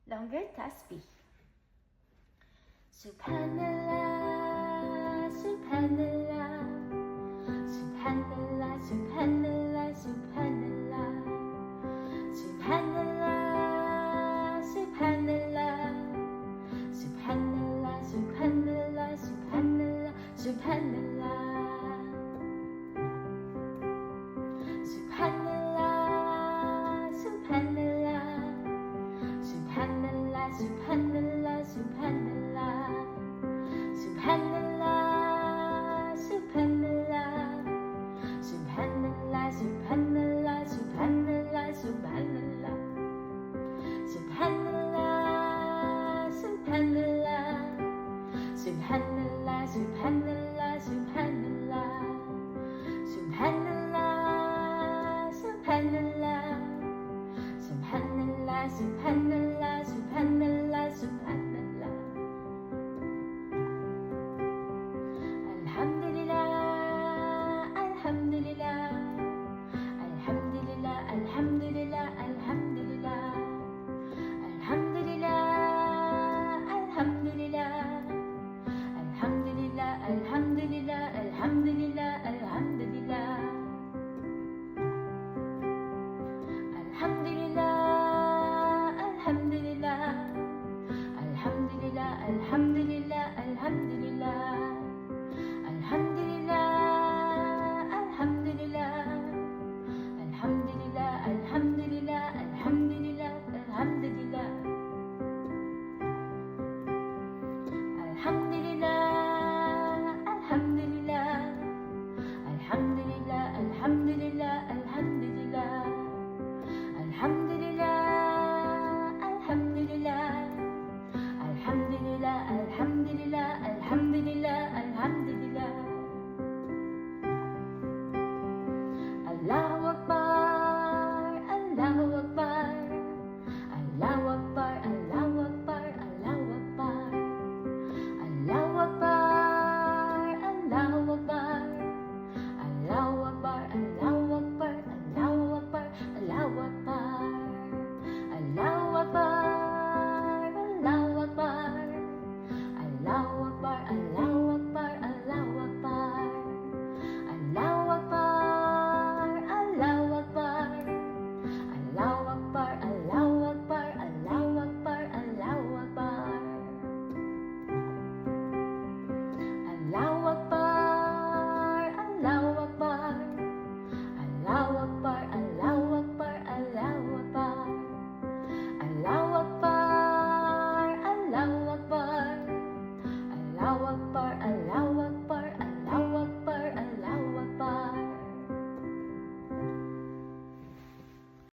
longer tasbih. Subhanallah, Subhanallah, Subhanallah, Subhanallah, Subhanallah, Subhanallah, Subhanallah, Subhanallah, Subhanallah, Subhanallah, Subhanallah. Subhanallah, Subhanallah, Subhanallah, Subhanallah, Subhanallah, Subhanallah, Subhanallah, Subhanallah, Subhanallah, Subhanallah, Subhanallah, Subhanallah, Subhanallah, Subhanallah, Subhanallah, Subhanallah, Subhanallah, Subhanallah, Subhanallah, Subhanallah.